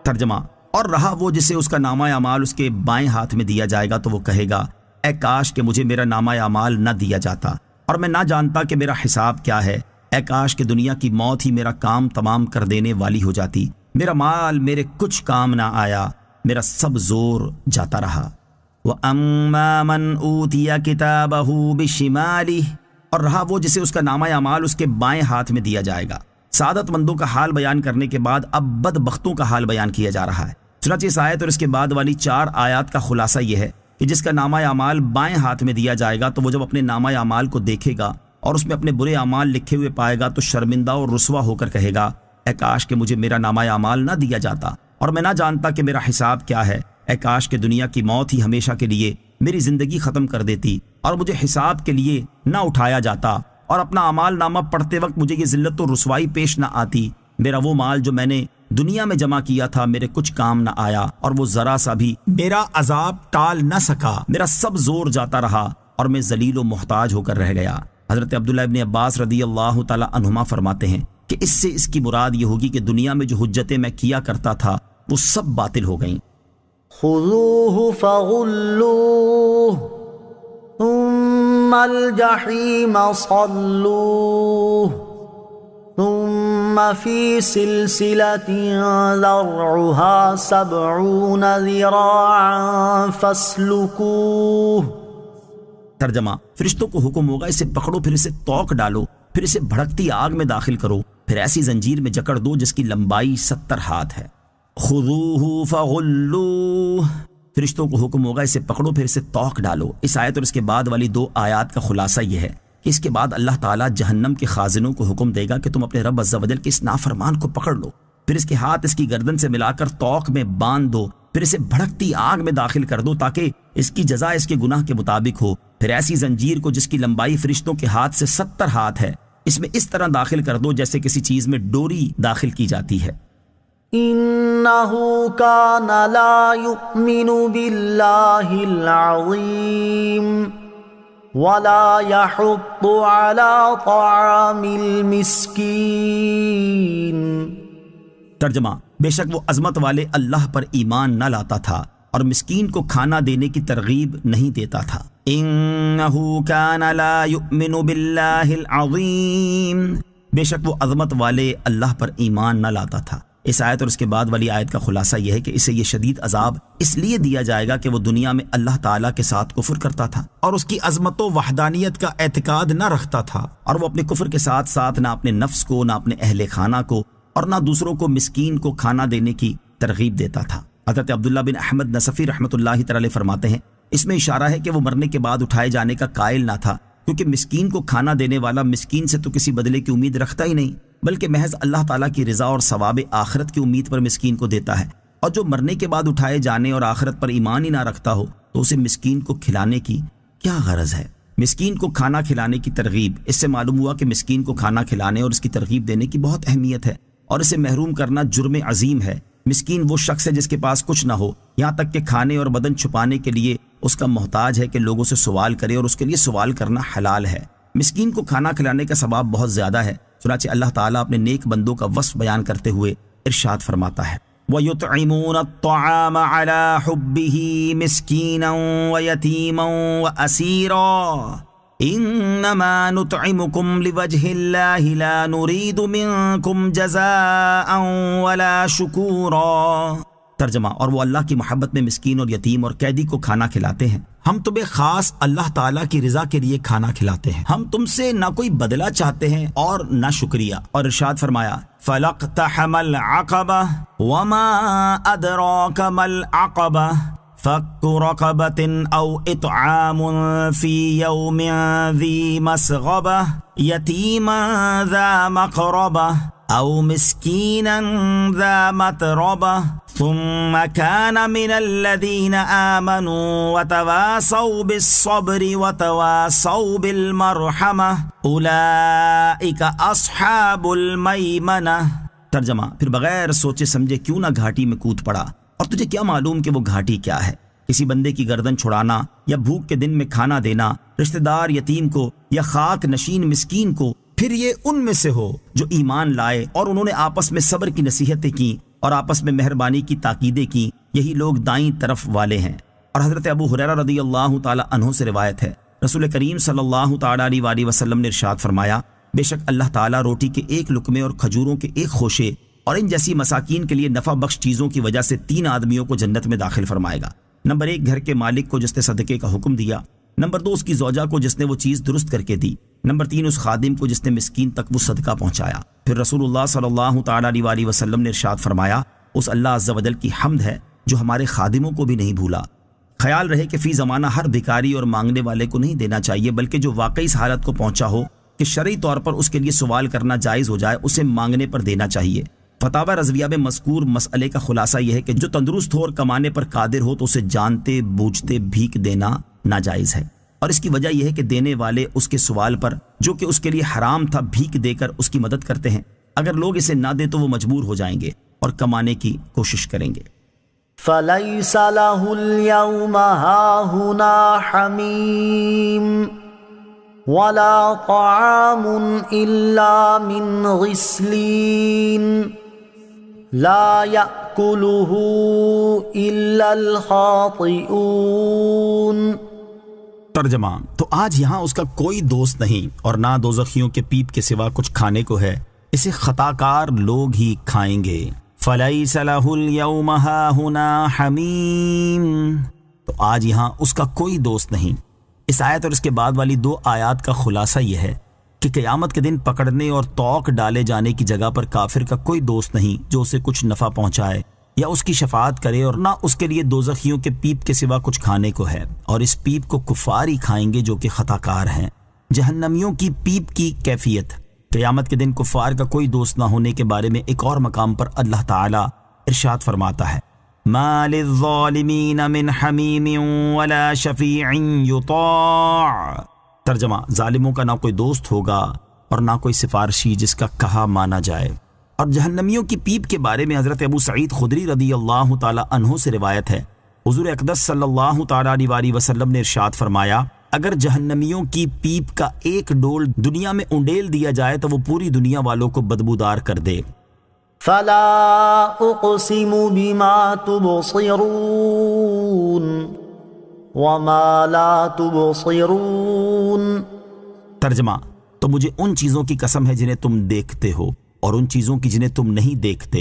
ترجمہ، اور رہا وہ جسے اس کا نامہ اعمال اس کے بائیں ہاتھ میں دیا جائے گا تو وہ کہے گا، اے کاش کہ مجھے میرا نامہ اعمال نہ دیا جاتا اور میں نہ جانتا کہ میرا حساب کیا ہے، اے کاش کہ دنیا کی موت ہی میرا کام تمام کر دینے والی ہو جاتی، میرا مال میرے کچھ کام نہ آیا، میرا سب زور جاتا رہا۔ وَأَمَّا مَنْ أُوتِيَ كِتَابَهُ بِشِمَالِهِ، اور رہا وہ جسے اس کا نامہ اعمال اس کے بائیں ہاتھ میں دیا جائے گا۔ سعادت مندوں کا حال بیان کرنے کے بعد اب بدبختوں کا حال بیان کیا جا رہا ہے۔ چنانچہ اس آیت اور اس کے بعد والی 4 آیات کا خلاصہ یہ ہے کہ جس کا نامہ اعمال بائیں ہاتھ میں دیا جائے گا تو وہ جب اپنے نامہ اعمال کو دیکھے گا اور اس میں اپنے برے اعمال لکھے ہوئے پائے گا تو شرمندہ اور رسوا ہو کر کہے گا، اے کاش کہ مجھے میرا نامہ اعمال نہ دیا جاتا اور میں نہ جانتا کہ میرا حساب کیا ہے، اے کاش کہ دنیا کی موت ہی ہمیشہ کے لیے میری زندگی ختم کر دیتی اور مجھے حساب کے لیے نہ اٹھایا جاتا اور اپنا اعمال نامہ پڑھتے وقت مجھے یہ ذلت و رسوائی پیش نہ آتی، میرا وہ مال جو میں نے دنیا میں جمع کیا تھا میرے کچھ کام نہ آیا اور وہ ذرا سا بھی میرا عذاب ٹال نہ سکا، میرا سب زور جاتا رہا اور میں ذلیل و محتاج ہو کر رہ گیا۔ حضرت عبداللہ ابن عباس رضی اللہ تعالی عنہما فرماتے ہیں کہ اس سے اس کی مراد یہ ہوگی کہ دنیا میں جو حجتیں میں کیا کرتا تھا وہ سب باطل ہو گئیں۔ خذوه فغلوه ثم الجحیم صلوه ثم في سلسلة ذرعها 70 ذراعا فاسلكوه۔ ترجمہ، فرشتوں کو حکم ہوگا اسے پکڑو، پھر اسے توق ڈالو، پھر اسے بھڑکتی آگ میں داخل کرو، پھر ایسی زنجیر میں جکڑ دو جس کی لمبائی 70 ہاتھ ہے۔ خذوہ فغلوہ، فرشتوں کو حکم ہوگا اسے پکڑو پھر اسے توق ڈالو۔ اس آیت اور اس کے بعد والی 2 آیات کا خلاصہ یہ ہے کہ اس کے بعد اللہ تعالیٰ جہنم کے خازنوں کو حکم دے گا کہ تم اپنے رب عز و جل کے اس نافرمان کو پکڑ لو، پھر اس کے ہاتھ اس کی گردن سے ملا کر توق میں باندھ دو، پھر اسے بھڑکتی آگ میں داخل کر دو تاکہ اس کی جزا اس کے گناہ کے مطابق ہو، پھر ایسی زنجیر کو جس کی لمبائی فرشتوں کے ہاتھ سے 70 ہاتھ ہے اس میں اس طرح داخل کر دو جیسے کسی چیز میں ڈوری داخل کی جاتی ہے۔ انہ کان لا یؤمن باللہ العظیم ولا یحض علی طعام المسکین۔ ترجمہ، بے شک وہ عظمت والے اللہ پر ایمان نہ لاتا تھا اور مسکین کو کھانا دینے کی ترغیب نہیں دیتا تھا۔ انہ کان لا یؤمن باللہ العظیم، بے شک وہ عظمت والے اللہ پر ایمان نہ لاتا تھا۔ اس آیت اور اس کے بعد والی آیت کا خلاصہ یہ ہے کہ اسے یہ شدید عذاب اس لیے دیا جائے گا کہ وہ دنیا میں اللہ تعالیٰ کے ساتھ کفر کرتا تھا اور اس کی عظمت و وحدانیت کا اعتقاد نہ رکھتا تھا، اور وہ اپنے کفر کے ساتھ ساتھ نہ اپنے نفس کو، نہ اپنے اہل خانہ کو اور نہ دوسروں کو مسکین کو کھانا دینے کی ترغیب دیتا تھا۔ حضرت عبداللہ بن احمد نصفی رحمۃ اللہ تعالی فرماتے ہیں اس میں اشارہ ہے کہ وہ مرنے کے بعد اٹھائے جانے کا قائل نہ تھا، کیونکہ مسکین کو کھانا دینے والا مسکین سے تو کسی بدلے کی امید رکھتا ہی نہیں، بلکہ محض اللہ تعالیٰ کی رضا اور ثواب آخرت کی امید پر مسکین کو دیتا ہے، اور جو مرنے کے بعد اٹھائے جانے اور آخرت پر ایمان ہی نہ رکھتا ہو تو اسے مسکین کو کھلانے کی کیا غرض ہے؟ مسکین کو کھانا کھلانے کی ترغیب، اس سے معلوم ہوا کہ مسکین کو کھانا کھلانے اور اس کی ترغیب دینے کی بہت اہمیت ہے، اور اسے محروم کرنا جرم عظیم ہے۔ مسکین وہ شخص ہے جس کے پاس کچھ نہ ہو، یہاں تک کہ کھانے اور بدن چھپانے کے لیے اس کا محتاج ہے کہ لوگوں سے سوال کرے، اور اس کے لیے سوال کرنا حلال ہے۔ مسکین کو کھانا کھلانے کا ثواب بہت زیادہ ہے، چنانچہ اللہ تعالیٰ اپنے نیک بندوں کا وصف بیان کرتے ہوئے ارشاد فرماتا ہے وَيُطْعِمُونَ الطَّعَامَ عَلَى حُبِّهِ مِسْكِينًا وَيَتِيمًا وَأَسِيرًا إِنَّمَا نُطْعِمُكُمْ لِوَجْهِ اللَّهِ لَا نُرِيدُ مِنكُمْ جَزَاءً وَلَا شُكُورًا۔ ترجمہ، اور وہ اللہ کی محبت میں مسکین اور یتیم اور قیدی کو کھانا کھلاتے ہیں۔ ہم تمہیں خاص اللہ تعالیٰ کی رضا کے لیے کھانا کھلاتے ہیں، ہم تم سے نہ کوئی بدلہ چاہتے ہیں اور نہ شکریہ۔ اور ارشاد فرمایا فَلَقْتَحَمَ الْعَقَبَةَ وَمَا أَدْرَاكَ مَا الْعَقَبَةُ فَكُّ رَقَبَةٍ أَوْ إِطْعَامٌ فِي يَوْمٍ ذِي مَسْغَبَةٍ يَتِيمًا ذَا مَقْرَبَةٍ أَوْ مِسْكِينًا ذَا مَتْرَبَةٍ ثم كان من الذين آمنوا وتواصوا بالصبر وتواصوا بالمرحمة أولئك أصحاب الميمنة۔ ترجمہ، پھر بغیر سوچے سمجھے کیوں نہ گھاٹی میں کود پڑا، اور تجھے کیا معلوم کہ وہ گھاٹی کیا ہے؟ کسی بندے کی گردن چھڑانا، یا بھوک کے دن میں کھانا دینا رشتہ دار یتیم کو یا خاک نشین مسکین کو، پھر یہ ان میں سے ہو جو ایمان لائے اور انہوں نے آپس میں صبر کی نصیحتیں کی اور آپس میں مہربانی کی تاکیدیں کی، یہی لوگ دائیں طرف والے ہیں۔ اور حضرت ابو ہریرہ رضی اللہ تعالی عنہ سے روایت ہے، رسول کریم صلی اللہ تعالی علیہ وآلہ وسلم نے ارشاد فرمایا، بے شک اللہ تعالیٰ روٹی کے ایک لقمے اور کھجوروں کے ایک خوشے اور ان جیسی مساکین کے لیے نفع بخش چیزوں کی وجہ سے 3 آدمیوں کو جنت میں داخل فرمائے گا۔ نمبر 1، گھر کے مالک کو جس نے صدقے کا حکم دیا۔ نمبر 2، اس کی زوجہ کو جس نے وہ چیز درست کر کے دی۔ نمبر 3، اس خادم کو جس نے مسکین تک وہ صدقہ پہنچایا۔ پھر رسول اللہ صلی اللہ تعالی علیہ وآلہ وسلم نے ارشاد فرمایا، اس اللہ عز و جل کی حمد ہے جو ہمارے خادموں کو بھی نہیں بھولا۔ خیال رہے کہ فی زمانہ ہر بھکاری اور مانگنے والے کو نہیں دینا چاہیے، بلکہ جو واقعی اس حالت کو پہنچا ہو کہ شرعی طور پر اس کے لیے سوال کرنا جائز ہو جائے، اسے مانگنے پر دینا چاہیے۔ فتاوی رضویہ میں مذکور مسئلے کا خلاصہ یہ ہے کہ جو تندرست ہو اور کمانے پر قادر ہو تو اسے جانتے بوجھتے بھیک دینا ناجائز ہے، اور اس کی وجہ یہ ہے کہ دینے والے اس کے سوال پر جو کہ اس کے لیے حرام تھا بھیک دے کر اس کی مدد کرتے ہیں۔ اگر لوگ اسے نہ دے تو وہ مجبور ہو جائیں گے اور کمانے کی کوشش کریں گے۔ فَلَيْسَ لَهُ الْيَوْمَ هَاهُنَا حَمِيمٌ وَلَا طَعَامٌ إِلَّا مِنْ غِسْلِينٍ لَا يَأْكُلُهُ إِلَّا الْخَاطِئُونَ۔ ترجمہ، تو آج یہاں اس کا کوئی دوست نہیں اور نہ دوزخیوں کے پیپ کے سوا کچھ کھانے کو ہے، اسے خطاکار لوگ ہی کھائیں گے۔ فَلَيْسَ لَهُ الْيَوْمَ هَاهُنَا حَمِيمٌ، تو آج یہاں اس کا کوئی دوست نہیں۔ اس آیت اور اس کے بعد والی 2 آیات کا خلاصہ یہ ہے کہ قیامت کے دن پکڑنے اور توق ڈالے جانے کی جگہ پر کافر کا کوئی دوست نہیں جو اسے کچھ نفع پہنچائے یا اس کی شفاعت کرے، اور نہ اس کے لیے دوزخیوں کے پیپ کے سوا کچھ کھانے کو ہے، اور اس پیپ کو کفار ہی کھائیں گے جو کہ خطاکار ہیں۔ جہنمیوں کی پیپ کی کیفیت۔ قیامت کے دن کفار کا کوئی دوست نہ ہونے کے بارے میں ایک اور مقام پر اللہ تعالیٰ ارشاد فرماتا ہے، مَا لِلظَّالِمِينَ مِنْ حَمِيمٍ وَلَا شَفِيعٍ يُطَاعُ۔ ترجمہ، ظالموں کا نہ کوئی دوست ہوگا اور نہ کوئی سفارشی جس کا کہا مانا جائے۔ اور جہنمیوں کی پیپ کے بارے میں حضرت ابو سعید خدری رضی اللہ تعالی عنہ سے روایت ہے، حضور اقدس صلی اللہ تعالی علیہ وآلہ وسلم نے ارشاد فرمایا، اگر جہنمیوں کی پیپ کا ایک ڈول دنیا میں انڈیل دیا جائے تو وہ پوری دنیا والوں کو بدبودار کر دے۔ فَلَا أُقْسِمُ بِمَا تُبْصِرُونَ وَمَا لَا تُبْصِرُونَ۔ ترجمہ، تو مجھے ان چیزوں کی قسم ہے جنہیں تم دیکھتے ہو اور ان چیزوں کی جنہیں تم نہیں دیکھتے۔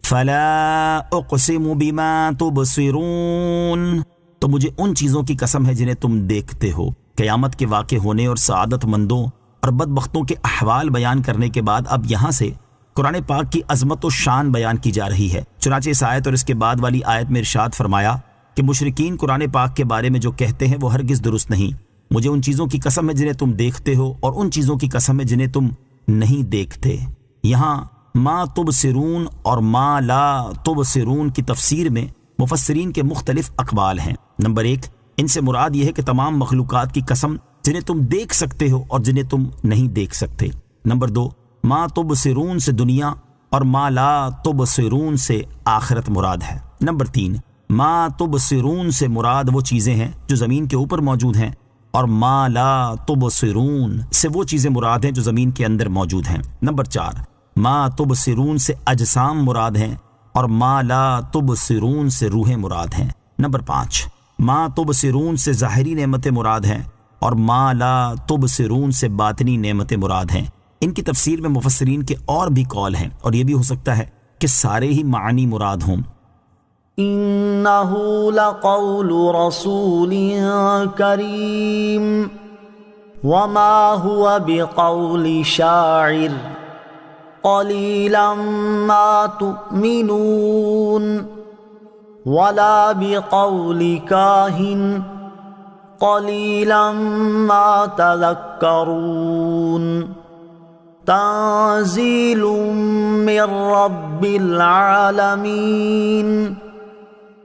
فَلَا أُقْسِمُ بِمَا تُبْصِرُونَ، تو مجھے ان چیزوں کی قسم ہے جنہیں تم دیکھتے ہو۔ قیامت کے واقع ہونے اور سعادت مندوں اور بدبختوں کے احوال بیان کرنے کے بعد اب یہاں سے قرآن پاک کی عظمت و شان بیان کی جا رہی ہے۔ چنانچہ اس آیت اور اس کے بعد والی آیت میں ارشاد فرمایا کہ مشرکین قرآن پاک کے بارے میں جو کہتے ہیں وہ ہرگز درست نہیں۔ مجھے ان چیزوں کی قسم ہے جنہیں تم دیکھتے ہو اور ان چیزوں کی قسم ہے جنہیں تم نہیں دیکھتے۔ یہاں ما تبصرون اور ما لا تبصرون کی تفسیر میں مفسرین کے مختلف اقوال ہیں۔ نمبر 1، ان سے مراد یہ ہے کہ تمام مخلوقات کی قسم جنہیں تم دیکھ سکتے ہو اور جنہیں تم نہیں دیکھ سکتے۔ نمبر 2، ما تبصرون سے دنیا اور ما لا تبصرون سے آخرت مراد ہے۔ نمبر 3، ما تبصرون سے مراد وہ چیزیں ہیں جو زمین کے اوپر موجود ہیں، اور ما لا تبصرون سے وہ چیزیں مراد ہیں جو زمین کے اندر موجود ہیں۔ نمبر 4، ما تبصرون سے اجسام مراد ہیں اور ما لا تبصرون سے روحیں مراد ہیں۔ نمبر 5، ما تبصرون سے ظاہری نعمتیں مراد ہیں اور ما لا تبصرون سے باطنی نعمتیں مراد ہیں۔ ان کی تفسیر میں مفسرین کے اور بھی قول ہیں، اور یہ بھی ہو سکتا ہے کہ سارے ہی معنی مراد ہوں۔ إنه لقول رسول كريم وما هو بقول شاعر قليلا ما تؤمنون ولا بقول كاهن قليلا ما تذكرون تنزيل من رب العالمين۔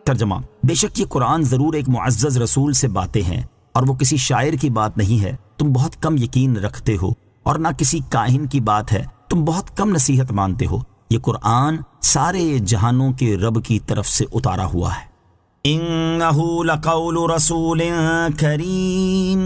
ترجمہ، بے شک یہ قرآن ضرور ایک معزز رسول سے باتیں ہیں اور وہ کسی شاعر کی بات نہیں ہے، تم بہت کم یقین رکھتے ہو، اور نہ کسی کاہن کی بات ہے، تم بہت کم نصیحت مانتے ہو۔ یہ قرآن سارے جہانوں کے رب کی طرف سے اتارا ہوا ہے۔ انہ لقول رسول کریم،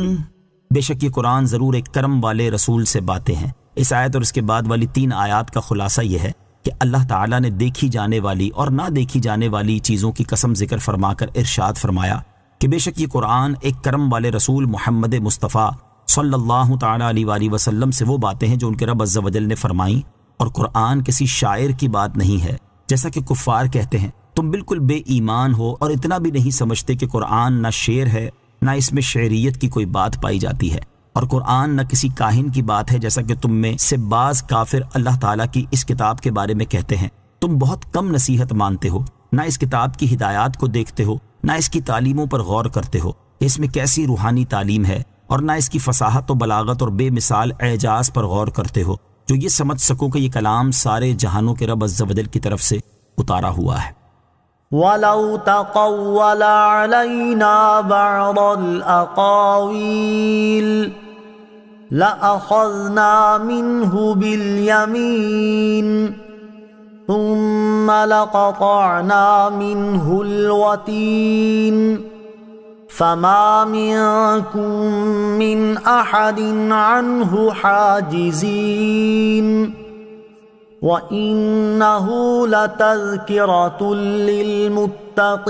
بے شک یہ قرآن ضرور ایک کرم والے رسول سے باتیں ہیں۔ اس آیت اور اس کے بعد والی 3 آیات کا خلاصہ یہ ہے کہ اللہ تعالیٰ نے دیکھی جانے والی اور نہ دیکھی جانے والی چیزوں کی قسم ذکر فرما کر ارشاد فرمایا کہ بے شک یہ قرآن ایک کرم والے رسول محمد مصطفیٰ صلی اللہ تعالیٰ علیہ وآلہ وسلم سے وہ باتیں ہیں جو ان کے رب عز و جل نے فرمائیں، اور قرآن کسی شاعر کی بات نہیں ہے، جیسا کہ کفار کہتے ہیں تم بالکل بے ایمان ہو اور اتنا بھی نہیں سمجھتے کہ قرآن نہ شعر ہے نہ اس میں شعریت کی کوئی بات پائی جاتی ہے، اور قرآن نہ کسی کاہن کی بات ہے، جیسا کہ تم میں سے بعض کافر اللہ تعالیٰ کی اس کتاب کے بارے میں کہتے ہیں تم بہت کم نصیحت مانتے ہو، نہ اس کتاب کی ہدایات کو دیکھتے ہو، نہ اس کی تعلیموں پر غور کرتے ہو، اس میں کیسی روحانی تعلیم ہے، اور نہ اس کی فصاحت و بلاغت اور بے مثال اعجاز پر غور کرتے ہو، جو یہ سمجھ سکو کہ یہ کلام سارے جہانوں کے رب عز و جل کی طرف سے اتارا ہوا ہے۔ وَلَوْ تَقَوَّلَ عَلَيْنَا بَعْضَ الْأَقَاوِيلِ لَأَخَذْنَا مِنْهُ بِالْيَمِينِ ثُمَّ لَقَطَعْنَا مِنْهُ الْوَتِينَ فَمَا مِنْكُمْ مِنْ أَحَدٍ عَنْهُ حَاجِزِينَ وَإِنَّهُ لَتَذْكِرَةٌ لِّلْمُتَّقِينَ۔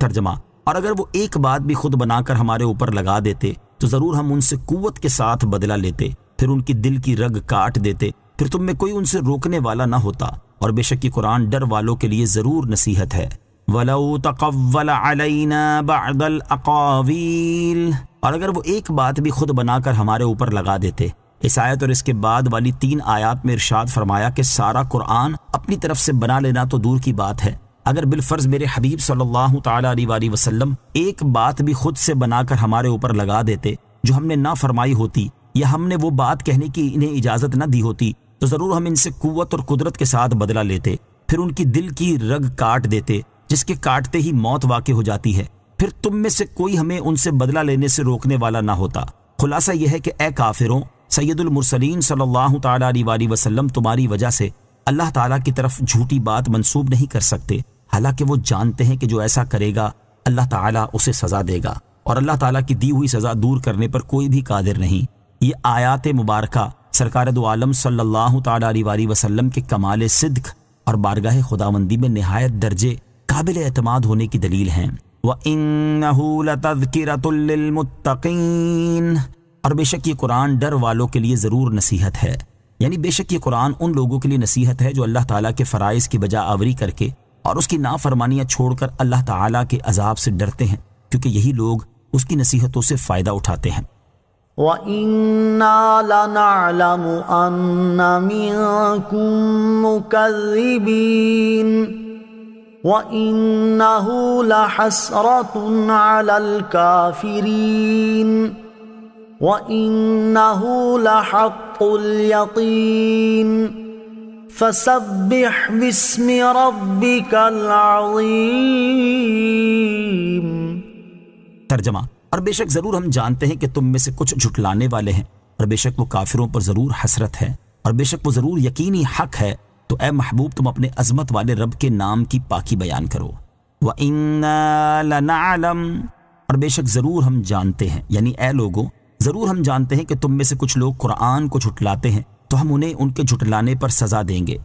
ترجمہ، اور اگر وہ ایک بات بھی خود بنا کر ہمارے اوپر لگا دیتے تو ضرور ہم ان سے قوت کے ساتھ بدلہ لیتے، پھر ان کی دل کی رگ کاٹ دیتے، پھر تم میں کوئی ان سے روکنے والا نہ ہوتا، اور بے شک یہ قرآن ڈر والوں کے لیے ضرور نصیحت ہے۔ وَلَوْ تَقَوَّلَ عَلَيْنَا بَعْضَ الْأَقَاوِيلِ، اور اگر وہ ایک بات بھی خود بنا کر ہمارے اوپر لگا دیتے۔ اس آیت اور اس کے بعد والی 3 آیات میں ارشاد فرمایا کہ سارا قرآن اپنی طرف سے بنا لینا تو دور کی بات ہے، اگر بالفرض میرے حبیب صلی اللہ تعالیٰ علیہ وآلہ وسلم ایک بات بھی خود سے بنا کر ہمارے اوپر لگا دیتے جو ہم نے نہ فرمائی ہوتی، یا ہم نے وہ بات کہنے کی انہیں اجازت نہ دی ہوتی، تو ضرور ہم ان سے قوت اور قدرت کے ساتھ بدلہ لیتے، پھر ان کی دل کی رگ کاٹ دیتے، جس کے کاٹتے ہی موت واقع ہو جاتی ہے، پھر تم میں سے کوئی ہمیں ان سے بدلہ لینے سے روکنے والا نہ ہوتا۔ خلاصہ یہ ہے کہ اے کافروں، سید المرسلین صلی اللہ تعالیٰ علیہ وآلہ وسلم تمہاری وجہ سے اللہ تعالیٰ کی طرف جھوٹی بات منسوب نہیں کر سکتے، حالانکہ وہ جانتے ہیں کہ جو ایسا کرے گا اللہ تعالیٰ اسے سزا دے گا، اور اللہ تعالیٰ کی دی ہوئی سزا دور کرنے پر کوئی بھی قادر نہیں۔ یہ آیات مبارکہ سرکار دو عالم صلی اللہ تعالیٰ علیہ وآلہ وسلم کے کمال صدق اور بارگاہ خداوندی میں نہایت درجے قابل اعتماد ہونے کی دلیل ہیں۔ وَإِنَّهُ لَتَذْكِرَةٌ لِّلْمُتَّقِينَ، اور بے شک یہ قرآن ڈر والوں کے لیے ضرور نصیحت ہے، یعنی بے شک یہ قرآن ان لوگوں کے لیے نصیحت ہے جو اللہ تعالیٰ کے فرائض کی بجا آوری کر کے اور اس کی نافرمانیاں چھوڑ کر اللہ تعالیٰ کے عذاب سے ڈرتے ہیں، کیونکہ یہی لوگ اس کی نصیحتوں سے فائدہ اٹھاتے ہیں۔ وَإِنَّا لَنَعْلَمُ أَنَّ مِنكُم مُّكَذِّبِينَ وَإِنَّهُ لَحَسْرَةٌ عَلَى الْكَافِرِينَ وَإِنَّهُ لَحَقٌّ حق اليقين فسبح باسم ربك العظيم۔ ترجمہ، اور بے شک ضرور ہم جانتے ہیں کہ تم میں سے کچھ جھٹلانے والے ہیں، اور بے شک وہ کافروں پر ضرور حسرت ہے، اور بے شک وہ ضرور یقینی حق ہے، تو اے محبوب تم اپنے عظمت والے رب کے نام کی پاکی بیان کرو۔ وَإِنَّا لَنَعْلَمُ، اور بے شک ضرور ہم جانتے ہیں، یعنی اے لوگوں ضرور ہم جانتے ہیں کہ تم میں سے کچھ لوگ قرآن کو جھٹلاتے ہیں، تو ہم انہیں ان کے جھٹلانے پر سزا دیں گے۔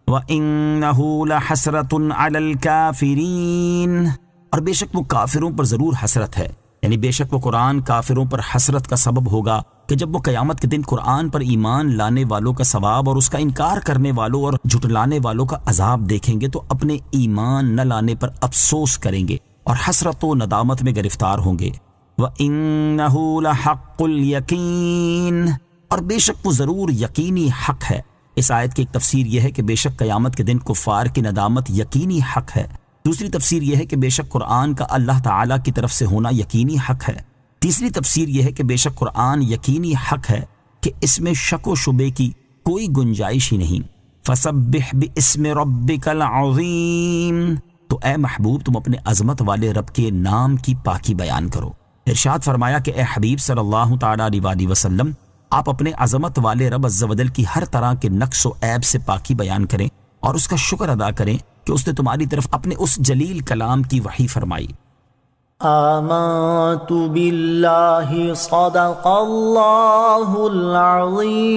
وَإِنَّهُ لَحَسْرَةٌ عَلَى الْكَافِرِينَ، اور بے شک وہ کافروں پر ضرور حسرت ہے، یعنی بے شک وہ قرآن کافروں پر حسرت کا سبب ہوگا کہ جب وہ قیامت کے دن قرآن پر ایمان لانے والوں کا ثواب اور اس کا انکار کرنے والوں اور جھٹلانے والوں کا عذاب دیکھیں گے تو اپنے ایمان نہ لانے پر افسوس کریں گے اور حسرت و ندامت میں گرفتار ہوں گے۔ وَإِنَّهُ لَحَقُّ الْيَقِينِ، اور بے شک وہ ضرور یقینی حق ہے۔ اس آیت کی ایک تفسیر یہ ہے کہ بے شک قیامت کے دن کفار کی ندامت یقینی حق ہے۔ دوسری تفسیر یہ ہے کہ بے شک قرآن کا اللہ تعالیٰ کی طرف سے ہونا یقینی حق ہے۔ تیسری تفسیر یہ ہے کہ بے شک قرآن یقینی حق ہے کہ اس میں شک و شبے کی کوئی گنجائش ہی نہیں۔ فَسَبِّحْ بِاسْمِ رَبِّكَ الْعَظِيمِ، تو اے محبوب تم اپنے عظمت والے رب کے نام کی پاکی بیان کرو۔ ارشاد فرمایا کہ اے حبیب صلی اللہ تعالیٰ علیہ وسلم، آپ اپنے عظمت والے رب عز و جل کی ہر طرح کے نقص و عیب سے پاکی بیان کریں اور اس کا شکر ادا کریں کہ اس نے تمہاری طرف اپنے اس جلیل کلام کی وحی فرمائی۔ آمنت باللہ صدق اللہ العظیم۔